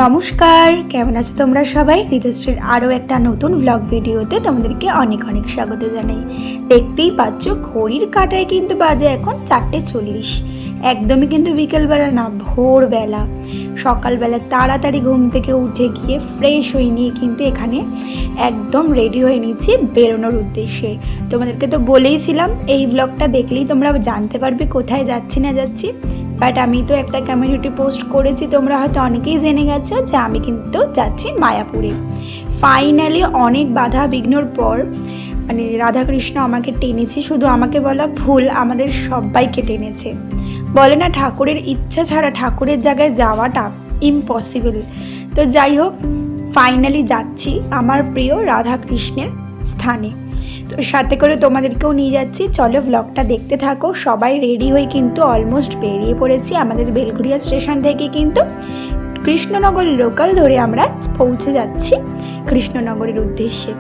নমস্কার, কেমন আছো তোমরা সবাই? ঋতুশ্রীর আরও একটা নতুন ব্লগ ভিডিওতে তোমাদেরকে অনেক অনেক স্বাগত জানাই। দেখতেই পাচ্ছ ঘড়ির কাঁটায় কিন্তু বাজে এখন 4:40। একদমই কিন্তু বিকেলবেলা না, ভোরবেলা। সকালবেলা তাড়াতাড়ি ঘুম থেকে উঠে গিয়ে ফ্রেশ হয়ে নিয়ে কিন্তু এখানে একদম রেডি হয়ে নিচ্ছি বেরোনোর উদ্দেশ্যে। তোমাদেরকে তো বলেইছিলাম এই ব্লগটা দেখলেই তোমরা জানতে পারবে কোথায় যাচ্ছি না যাচ্ছি। বাট আমি তো একটা কমিউনিটি পোস্ট করেছি, তোমরা হয়তো অনেকেই জেনে গেছো যে আমি কিন্তু যাচ্ছি মায়াপুরে। ফাইনালি অনেক বাধা বিঘ্নর পর মানে রাধাকৃষ্ণ আমাকে টেনেছে। শুধু আমাকে বলা ভুল, আমাদের সবাইকে টেনেছে। বলে না, ঠাকুরের ইচ্ছা ছাড়া ঠাকুরের জায়গায় যাওয়াটা ইম্পসিবল। তো যাই হোক, ফাইনালি যাচ্ছি আমার প্রিয় রাধাকৃষ্ণের স্থানে। তো সাথে করে তোমাদেরকেও নিয়ে যাচ্ছি, চলো ব্লগটা দেখতে থাকো। সবাই রেডি হয়ে কিন্তু অলমোস্ট বেরিয়ে পড়েছি। আমাদের বেলঘরিয়া স্টেশন থেকে কিন্তু কৃষ্ণনগর লোকাল ধরে আমরা পৌঁছে যাচ্ছি কৃষ্ণনগরের উদ্দেশ্যে।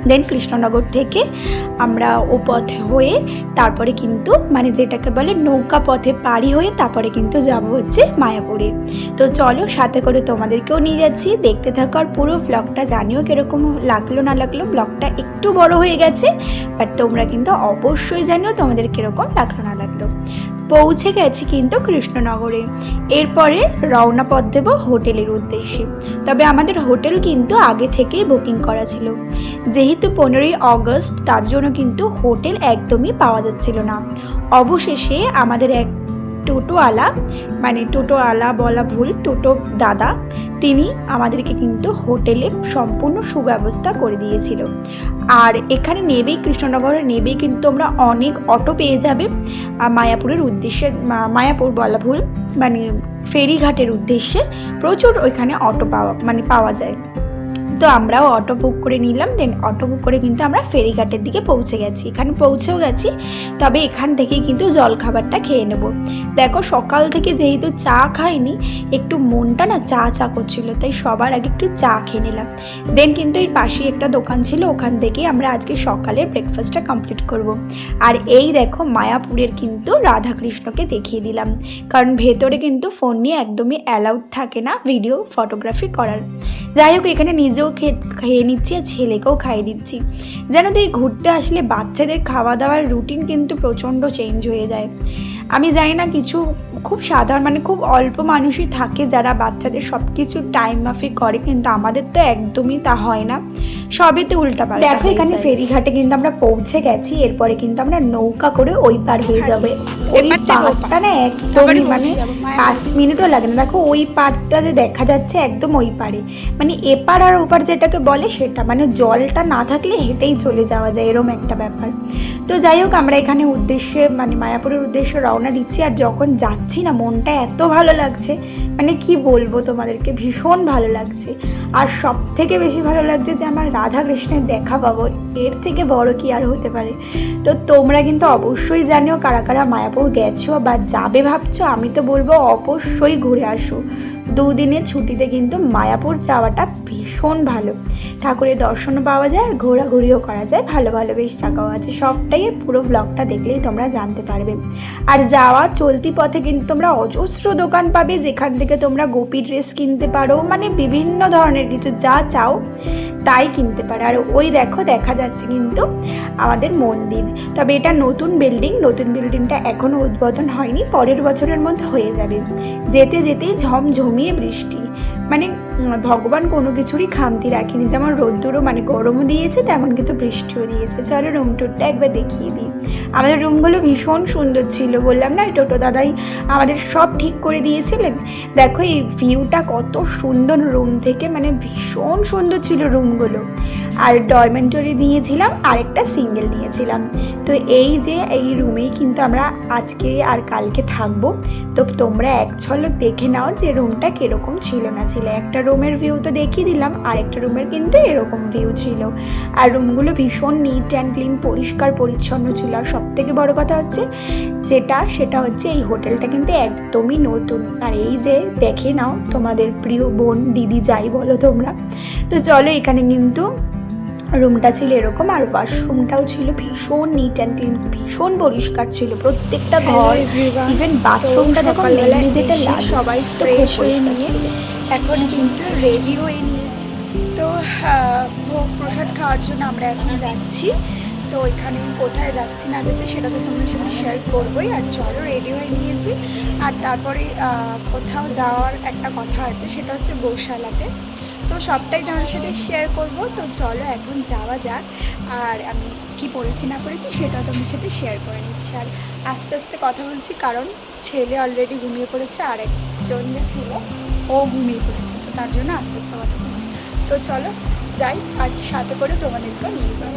দেন কৃষ্ণনগর থেকে আমরা ও পথে হয়ে তারপরে কিন্তু মানে যেটাকে বলে নৌকা পথে পাড়ি হয়ে তারপরে কিন্তু যাব হচ্ছে মায়াপুরে। তো চলো সাথে করে তোমাদেরকেও নিয়ে যাচ্ছি, দেখতে থাকো। আর পুরো ব্লগটা জানিও কীরকম লাগলো না লাগলো। ব্লগটা একটু বড় হয়ে গেছে, বাট তোমরা কিন্তু অবশ্যই জানিও তোমাদের কীরকম লাগলো না লাগলো। পৌঁছে গেছি কিন্তু কৃষ্ণনগরে। এরপরে রওনা পথ দেব হোটেলের উদ্দেশ্যে। তবে আমাদের হোটেল কিন্তু আগে থেকেই বুকিং করা ছিল। যেহেতু 15ই অগস্ট, তার জন্য কিন্তু হোটেল একদমই পাওয়া যাচ্ছিল না। অবশেষে আমাদের এক টোটোওয়ালা, মানে টোটোওয়ালা বলা ভুল, টোটো দাদা, তিনি আমাদেরকে কিন্তু হোটেলে সম্পূর্ণ সুব্যবস্থা করে দিয়েছিল। আর এখানে নেবেই, কৃষ্ণনগরে নেবেই কিন্তু তোমরা অনেক অটো পেয়ে যাবে মায়াপুরের উদ্দেশ্যে। মায়াপুর বলা ভুল, মানে ফেরিঘাটের উদ্দেশ্যে প্রচুর ওইখানে অটো পাওয়া যায়। তো আমরাও অটো বুক করে নিলাম। দেন অটো বুক করে কিন্তু আমরা ফেরিঘাটের দিকে পৌঁছে গেছি। এখানে পৌঁছেও গেছি, তবে এখান থেকেই কিন্তু জলখাবারটা খেয়ে নেব। দেখো সকাল থেকে যেহেতু চা খাইনি, একটু মনটা না চা চা করছিল, তাই সবার আগে একটু চা খেয়ে নিলাম। দেন কিন্তু এর পাশেই একটা দোকান ছিল, ওখান থেকেই আমরা আজকে সকালের ব্রেকফাস্টটা কমপ্লিট করব। আর এই দেখো মায়াপুরের কিন্তু রাধাকৃষ্ণকে দেখিয়ে দিলাম, কারণ ভেতরে কিন্তু ফোন নিয়ে একদমই অ্যালাউড থাকে না ভিডিও ফটোগ্রাফি করার। যাই হোক, এখানে নিজেও খেয়ে নিচ্ছি আর ছেলেকেও খাইয়ে দিচ্ছি। যেন তো এই ঘুরতে আসলে বাচ্চাদের খাওয়া দাওয়ার রুটিন কিন্তু প্রচণ্ড চেঞ্জ হয়ে যায়। আমি জানি না, কিছু খুব সাধারণ মানে খুব অল্প মানুষই থাকে যারা বাচ্চাদের সব কিছু টাইম মাফিক করে, কিন্তু আমাদের তো একদমই তা হয় না, সবেতে উল্টাপাল্টা। দেখো এখানে ফেরিঘাটে কিন্তু আমরা পৌঁছে গেছি। এরপরে কিন্তু আমরা নৌকা করে ওই পার হয়ে যাবে। ওই পাড়টা না একদমই মানে 5 মিনিটও লাগে না। দেখো ওই পাড়টা যে দেখা যাচ্ছে একদম ওই পারে, মানে এপার আর ওপার যেটাকে বলে সেটা, মানে জলটা না থাকলে হেঁটেই চলে যাওয়া যায়, এরম একটা ব্যাপার। তো যাই হোক, আমরা এখানে উদ্দেশ্যে মানে মায়াপুরের উদ্দেশ্যে রওনা দিচ্ছি। আর যখন যাচ্ছি না, মনটা এত ভালো লাগছে, মানে কি বলবো তোমাদেরকে, ভীষণ ভালো লাগছে। আর সব থেকে বেশি ভালো লাগছে যে আমার রাধাকৃষ্ণের দেখা পাবো, এর থেকে বড় কি আর হতে পারে। তো তোমরা কিন্তু অবশ্যই জানিও কারা কারা মায়াপুর গেছো বা যাবে ভাবছো। আমি তো বলবো অবশ্যই ঘুরে আসো। 2 দিনের ছুটিতে কিন্তু মায়াপুর যাওয়াটা ভীষণ ভালো। ঠাকুরের দর্শনও পাওয়া যায় আর ঘোরাঘুরিও করা যায়, ভালো ভালো বেশ জায়গাও আছে। সবটাই পুরো ব্লগটা দেখলেই তোমরা জানতে পারবে। আর যাওয়ার চলতি পথে কিন্তু তোমরা অজস্র দোকান পাবে, যেখান থেকে তোমরা গোপী ড্রেস কিনতে পারো, মানে বিভিন্ন ধরনের কিছু যা চাও তাই কিনতে পারো। আর ওই দেখো দেখা যাচ্ছে কিন্তু আমাদের মন্দির। তবে এটা নতুন বিল্ডিংটা এখনও উদ্বোধন হয়নি, পরের বছরের মধ্যে হয়ে যাবে। যেতে যেতেই ঝমঝমিয়ে বৃষ্টি, মানে ভগবান কোনো কিছুরই খামতি রাখেনি। যেমন রোদ্দুরও মানে গরমও দিয়েছে, তেমন কিন্তু বৃষ্টিও দিয়েছে। চলো রুম টুরটা একবার দেখিয়ে দিই। আমাদের রুমগুলো ভীষণ সুন্দর ছিল, বললাম না, টোটো দাদাই আমাদের সব ঠিক করে দিয়েছিলেন। দেখো এই ভিউটা কত সুন্দর রুম থেকে, মানে ভীষণ সুন্দর ছিল রুমগুলো। আর ডরমেন্টরি নিয়েছিলাম, আরেকটা সিঙ্গেল নিয়েছিলাম। তো এই যে এই রুমেই কিন্তু আমরা আজকে আর কালকে থাকবো। তো তোমরা এক ঝলক দেখে নাও যে রুমটা কীরকম ছিল না ছিল। একটা রুমের ভিউ তো দেখিয়ে দিলাম, আরেকটা রুমের কিন্তু এরকম ভিউ ছিল। আর রুমগুলো ভীষণ নিট অ্যান্ড ক্লিন, পরিষ্কার পরিচ্ছন্ন ছিল। আর সবথেকে বড় কথা হচ্ছে সেটা হচ্ছে এই হোটেলটা কিন্তু একদমই নতুন। আর এই যে দেখে নাও তোমাদের প্রিয় বোন, দিদি, যাই বলো তোমরা। তো চলো, এখানে কিন্তু রুমটা ছিল এরকম। আর ওয়াশরুমটাও ছিল ভীষণ নিট অ্যান্ড ক্লিন, ভীষণ পরিষ্কার ছিল প্রত্যেকটা ঘর। ইভেন বাথরুমটা দেখো, যেটা সবাই ফ্রেশ হয়ে নিয়ে এখন কিন্তু রেডি হয়ে নিয়েছি। তো ভোগ প্রসাদ খাওয়ার জন্য আমরা এখন যাচ্ছি। তো এখানে কোথায় যাচ্ছি না যাচ্ছি সেটা তো তোমাদের সাথে শেয়ার করবোই। আর চলো রেডি হয়ে নিয়েছি। আর তারপরে কোথাও যাওয়ার একটা কথা আছে, সেটা হচ্ছে গৌশালাতে। তো সবটাই তোমাদের সাথে শেয়ার করব। তো চলো এখন যাওয়া যাক। আর আমি কি পড়েছি না পড়েছি সেটাও তোমাদের সাথে শেয়ার করে নিচ্ছি। আর আস্তে আস্তে কথা বলছি, কারণ ছেলে অলরেডি ঘুমিয়ে পড়েছে, আর একজন যে ছিল ও ঘুমিয়ে পড়েছে। তো তার জন্য আস্তে আস্তে কথা বলছি। তো চলো যাই, আর সাথে করে তোমাদেরকে নিয়ে যাবো।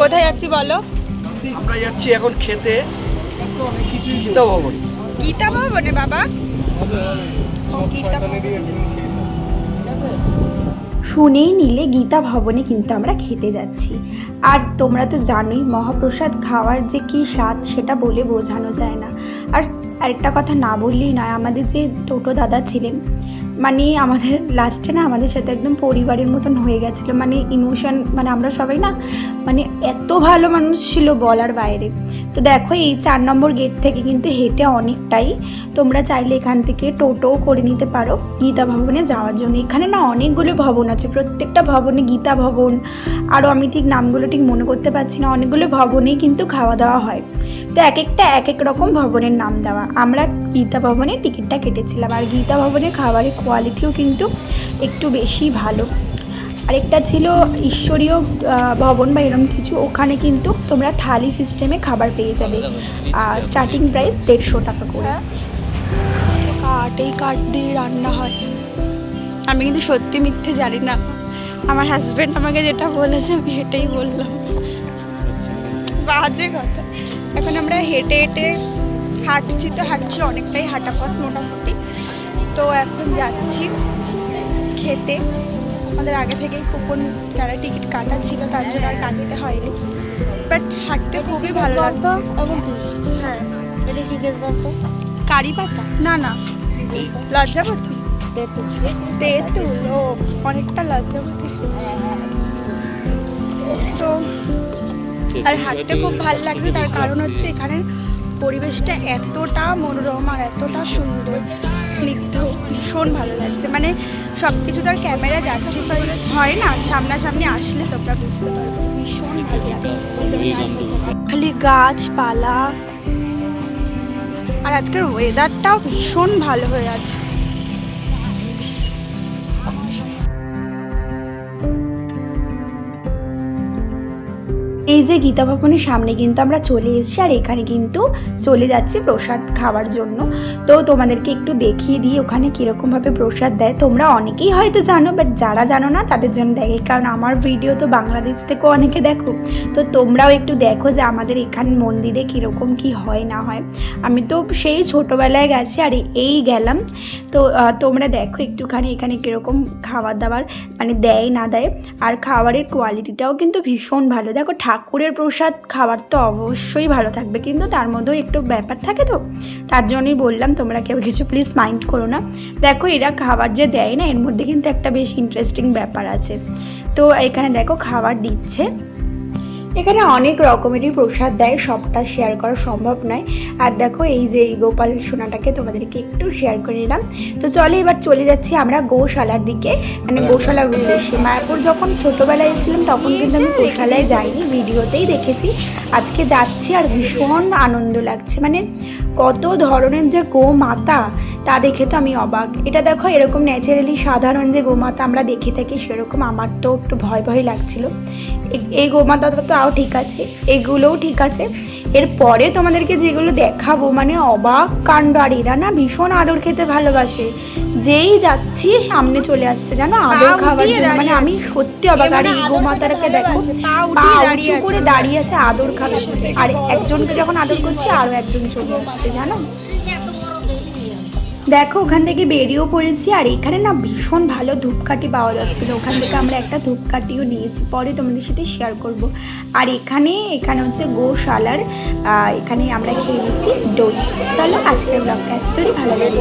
কোথায় যাচ্ছি বলো? আমরা যাচ্ছি এখন খেতে গীতা ভবন। গীতা ভবনে বাবা? শুনেই নিলে গীতা ভবনে কিন্তু আমরা খেতে যাচ্ছি। আর তোমরা তো জানোই মহাপ্রসাদ খাওয়ার যে কী স্বাদ সেটা বলে বোঝানো যায় না। আর আরেকটা কথা না বললেই নয়, আমাদের যে টোটো দাদা ছিলেন, মানে আমাদের লাস্টে না আমাদের সাথে একদম পরিবারের মতন হয়ে গেছিলো। মানে ইমোশন, মানে আমরা সবাই না, মানে এত ভালো মানুষ ছিল বলার বাইরে। তো দেখো এই 4 নম্বর গেট থেকে কিন্তু হেঁটে অনেকটাই, তোমরা চাইলে এখান থেকে টোটোও করে নিতে পারো গীতা ভবনে যাওয়ার জন্য। এখানে না অনেকগুলো ভবন আছে, প্রত্যেকটা ভবনে গীতা ভবন, আরও আমি ঠিক নামগুলো ঠিক মনে করতে পারছি না, অনেকগুলো ভবনেই কিন্তু খাওয়া দাওয়া হয়। তো এক একটা এক এক রকম ভবনের নাম দেওয়া। আমরা গীতা ভবনে টিকিটটা কেটেছিলাম। আর গীতা ভবনে খাবারের কোয়ালিটিও কিন্তু একটু বেশি ভালো। আরেকটা ছিল ঈশ্বরীয় ভবন বা এরকম কিছু, ওখানে কিন্তু তোমরা থালি সিস্টেমে খাবার পেয়ে যাবে। স্টার্টিং প্রাইস 150 টাকা করে। কাঠ দিয়ে রান্না হয়। আমি কিন্তু সত্যি মিথ্যে জানি না, আমার হাজব্যান্ড আমাকে যেটা বলেছে আমি সেটাই বললাম। বাজে কথা। এখন আমরা হেঁটে হেঁটে হাঁটছি, তো হাঁটছি অনেকটাই হাঁটা পথ মোটামুটি। তো এখন যাচ্ছি খেতে। আমাদের আগে থেকেই কুপন যারা টিকিট কাটা ছিল তার জন্য আর কাটতে হয়নি, বাট হাঁটতে খুবই ভালো লাগতো। হ্যাঁ, এটা কি দেশ বলতো? কারি পাতা না, না লজ্জাপতি, তেঁতুল। ও অনেকটা লজ্জাপতি। তো আর হাঁটতে খুব ভালো লাগছে, তার কারণ হচ্ছে এখানের পরিবেশটা এতটা মনোরম আর এতটা সুন্দর, স্নিগ্ধ, ভীষণ ভালো লাগছে। মানে সব কিছু তো আর ক্যামেরা জাস্টিফাই হয় না, সামনাসামনি আসলে তোমরা বুঝতে পারবে। ভীষণ ভালো লাগছে, খালি গাছপালা। আর আজকের ওয়েদারটাও ভীষণ ভালো হয়ে আছে। এই যে গীতা ভবনের সামনে কিন্তু আমরা চলে এসেছি, আর এখানে কিন্তু চলে যাচ্ছি প্রসাদ খাওয়ার জন্য। তো তোমাদেরকে একটু দেখিয়ে দিই ওখানে কীরকমভাবে প্রসাদ দেয়। তোমরা অনেকেই হয়তো জানো, বাট যারা জানো না তাদের জন্য দেখে, কারণ আমার ভিডিও তো বাংলাদেশ থেকেও অনেকে দেখো। তো তোমরাও একটু দেখো যে আমাদের এখানে মন্দিরে কীরকম কী হয় না হয়। আমি তো সেই ছোটোবেলায় গেছি আর এই গেলাম। তো তোমরা দেখো একটুখানি এখানে কীরকম খাবার দাবার মানে দেয় না দেয়। আর খাবারের কোয়ালিটিটাও কিন্তু ভীষণ ভালো। দেখো ঠাকুরের প্রসাদ খাবার তো অবশ্যই ভালো থাকবে, কিন্তু তার মধ্যেও একটু ব্যাপার থাকে, তো তার জন্যই বললাম তোমরা কেউ কিছু প্লিজ মাইন্ড করো না। দেখো এরা খাবার যে দেয় না, এর মধ্যে কিন্তু একটা বেশ ইন্টারেস্টিং ব্যাপার আছে। তো এখানে দেখো খাবার দিচ্ছে। এখানে অনেক রকমেরই প্রসাদ দেয়, সবটা শেয়ার করা সম্ভব নয়। আর দেখো এই যে এই গোপাল সোনাটাকে তোমাদেরকে একটু শেয়ার করে নিলাম। তো চলো এবার চলে যাচ্ছি আমরা গোশালার দিকে, মানে গোশালার উদ্দেশ্যে। মায়াপুর যখন ছোটোবেলায় এসেছিলাম তখন কিন্তু আমি গোশালায় যাইনি, ভিডিওতেই দেখেছি। আজকে যাচ্ছি আর ভীষণ আনন্দ লাগছে। মানে কত ধরনের যে গোমাতা তা দেখে তো আমি অবাক। এটা দেখো এরকম ন্যাচারালি সাধারণ যে গোমাতা আমরা দেখে থাকি সেরকম আমার তো একটু ভয় ভয় লাগছিল। এই গোমাতাটা তো আও ঠিক আছে, এগুলোও ঠিক আছে। এরপরে তোমাদেরকে যেগুলো দেখাবো মানে অবাক কাণ্ড। আর এরা না ভীষণ আদর খেতে ভালোবাসে, যেই যাচ্ছি সামনে চলে আসছে জানো আদর খাবার জন্য। মানে আমি সত্যি অবাক। আর এই গোমাতাটাকে দেখো পা উঁচু করে দাঁড়িয়ে আছে আদর খাবে। আর একজনকে যখন আদর করছি আরও একজন চলে আসছে জানো। দেখো ওখান থেকে বেরিয়েও পড়েছি। আর এখানে না ভীষণ ভালো ধূপকাঠি পাওয়া যাচ্ছিলো, ওখান থেকে আমরা একটা ধূপকাঠিও নিয়েছি, পরে তোমাদের সাথে শেয়ার করব। আর এখানে হচ্ছে গোশালার, এখানে আমরা খেয়ে নিচ্ছি দই। চলো আজকের ব্লগটা এতটাই ভালো লাগে।